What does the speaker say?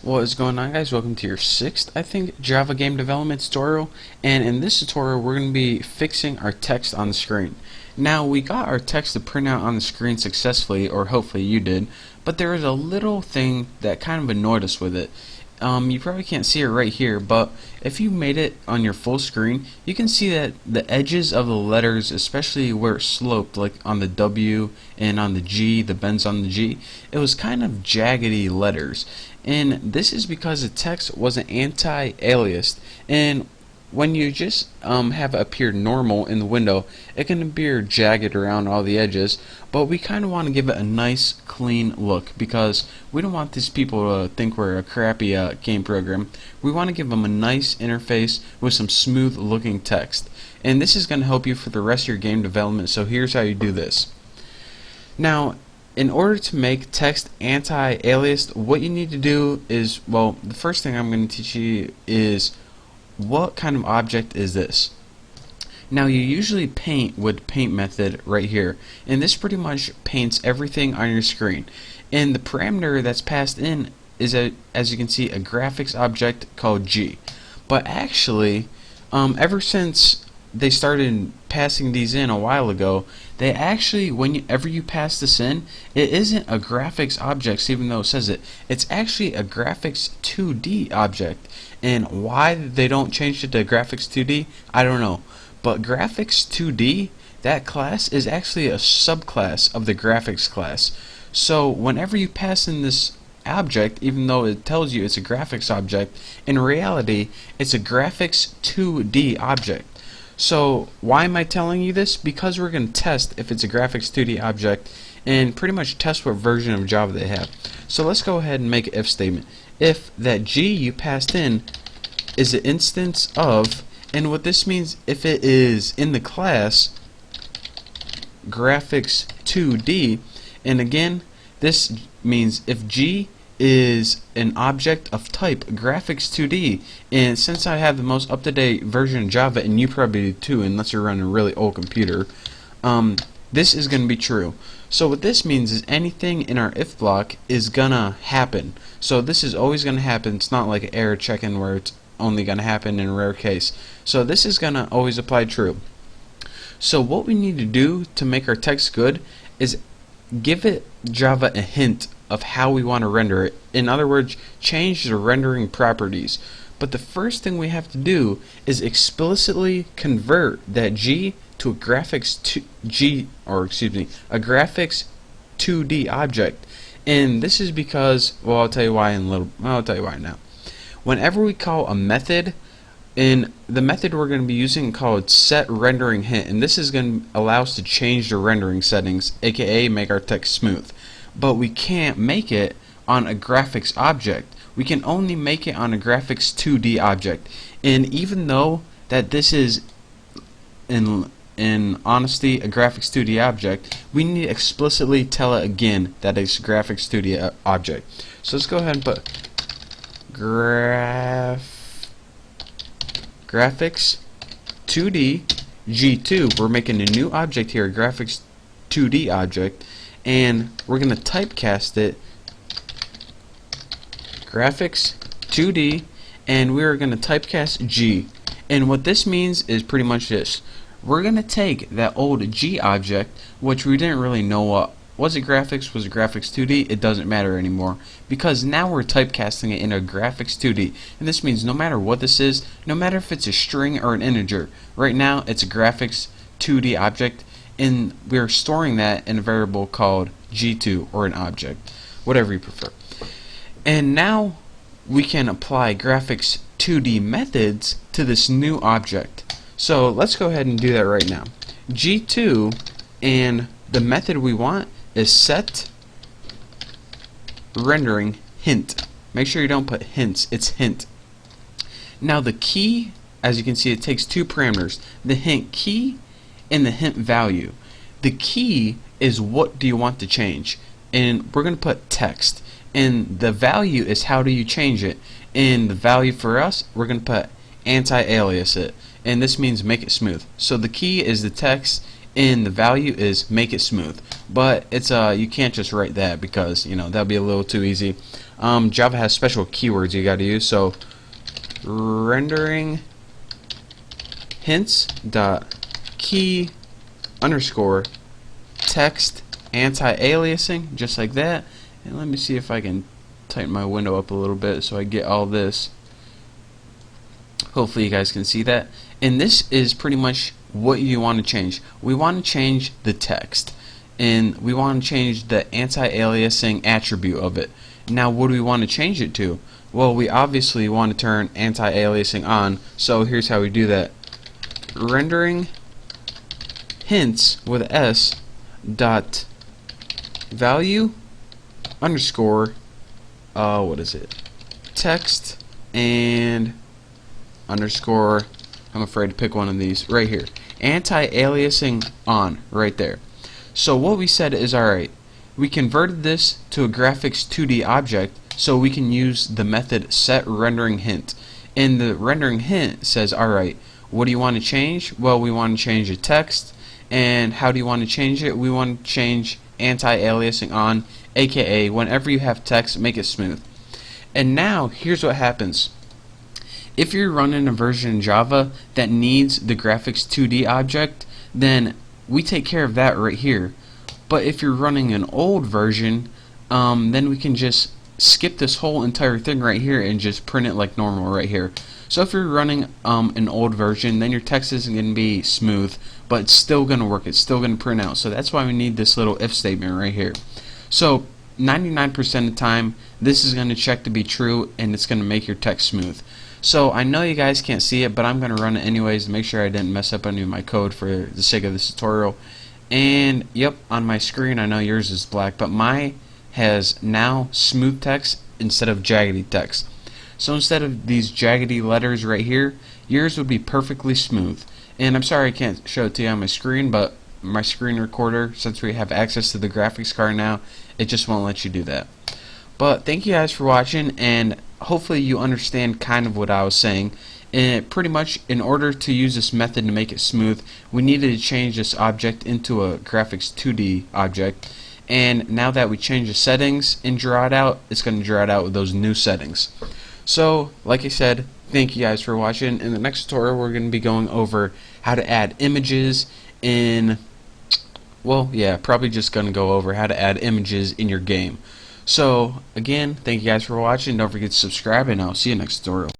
What is going on, guys? Welcome to your sixth, I think, Java game development tutorial. And in this tutorial, we're going to be fixing our text on the screen. Now, we got our text to print out on the screen successfully, or hopefully you did, but there is a little thing that kind of annoyed us with it. You probably can't see it right here, but if you made it on your full screen, you can see that the edges of the letters, especially where it sloped, like on the W and on the G, the bends on the G, it was kind of jaggedy letters. And this is because the text wasn't anti-aliased, and when you just have it appear normal in the window, it can appear jagged around all the edges, but we kind of want to give it a nice clean look because we don't want these people to think we're a crappy game program. We want to give them a nice interface with some smooth looking text, and this is going to help you for the rest of your game development. So here's how you do this. Now, in order to make text anti-aliased, what you need to do is, well, the first thing I'm going to teach you is what kind of object is this. Now, you usually paint with paint method right here, and this pretty much paints everything on your screen. And the parameter that's passed in is, as you can see, a graphics object called G. But actually, ever since they started passing these in a while ago, they actually, whenever you pass this in, it isn't a graphics object, even though it says it. It's actually a graphics 2D object. And why they don't change it to graphics 2D, I don't know. But graphics 2D, that class is actually a subclass of the graphics class. So whenever you pass in this object, even though it tells you it's a graphics object, in reality it's a graphics 2D object. So why am I telling you this? Because we're going to test if it's a graphics 2D object and pretty much test what version of Java they have. So let's go ahead and make an if statement. If that G you passed in is an instance of, and what this means, if it is in the class graphics 2D, and again this means if G is an object of type graphics 2D, and since I have the most up-to-date version of Java, and you probably do too unless you're running a really old computer, this is going to be true. So what this means is anything in our if block is gonna happen. So this is always gonna happen. It's not like an error check-in where it's only gonna happen in a rare case. So this is gonna always apply true. So what we need to do to make our text good is give it Java a hint of how we want to render it. In other words, change the rendering properties. But the first thing we have to do is explicitly convert that G to a graphics a graphics 2D object. And this is because, well, I'll tell you why now. Whenever we call a method, in the method we're going to be using called setRenderingHint, and this is going to allow us to change the rendering settings, aka make our text smooth. But we can't make it on a graphics object. We can only make it on a graphics 2D object. And even though that this is in honesty a graphics 2D object, we need to explicitly tell it again that it's a graphics 2D object. So let's go ahead and put graphics 2D G2. We're making a new object here, a graphics 2D object, and we're going to typecast it graphics 2D, and we're going to typecast G. And what this means is pretty much this. We're going to take that old G object, which we didn't really know what was it graphics, was it graphics 2D, it doesn't matter anymore, because now we're typecasting it in a graphics 2D, and this means no matter what this is, no matter if it's a string or an integer, right now it's a graphics 2D object, and we're storing that in a variable called G2, or an object, whatever you prefer. And now we can apply graphics 2D methods to this new object. So let's go ahead and do that right now. G2, and the method we want is set rendering hint. Make sure you don't put hints, it's hint. Now the key, as you can see, it takes two parameters, the hint key and the hint value. The key is what do you want to change, and we're going to put text, and the value is how do you change it, and the value for us, we're going to put anti-alias it, and this means make it smooth. So the key is the text, and the value is make it smooth. But it's you can't just write that because that'd be a little too easy. Java has special keywords you got to use. So rendering hints dot key underscore text anti-aliasing, just like that. And let me see if I can tighten my window up a little bit so I get all this. Hopefully you guys can see that. And this is pretty much what you want to change. We want to change the text, and we want to change the anti-aliasing attribute of it. Now what do we want to change it to? Well, we obviously want to turn anti-aliasing on, so here's how we do that. Rendering hints with S dot value underscore what is it, text and underscore, I'm afraid to pick one of these right here, anti-aliasing on, right there. So what we said is, alright, we converted this to a graphics 2D object so we can use the method set rendering hint. And the rendering hint says, alright, what do you want to change? Well, we want to change the text. And how do you want to change it? We want to change anti-aliasing on, aka whenever you have text, make it smooth. And now here's what happens. If you're running a version in Java that needs the graphics 2D object, then we take care of that right here. But if you're running an old version, then we can just skip this whole entire thing right here and just print it like normal right here. So if you're running an old version, then your text isn't going to be smooth, but it's still going to work. It's still going to print out. So that's why we need this little if statement right here. So 99% of the time, this is going to check to be true, and it's going to make your text smooth. So I know you guys can't see it, but I'm going to run it anyways to make sure I didn't mess up any of my code for the sake of this tutorial. And yep, on my screen, I know yours is black, but mine has now smooth text instead of jaggedy text. So instead of these jaggedy letters right here, yours would be perfectly smooth. And I'm sorry I can't show it to you on my screen, but my screen recorder, since we have access to the graphics card now, it just won't let you do that. But thank you guys for watching, and hopefully you understand kind of what I was saying. And pretty much, in order to use this method to make it smooth, we needed to change this object into a graphics 2D object. And now that we change the settings and draw it out, it's going to draw it out with those new settings. So, like I said, thank you guys for watching. In the next tutorial, we're going to be going over how to add images in, well, yeah, probably just going to go over how to add images in your game. So, again, thank you guys for watching. Don't forget to subscribe, and I'll see you next tutorial.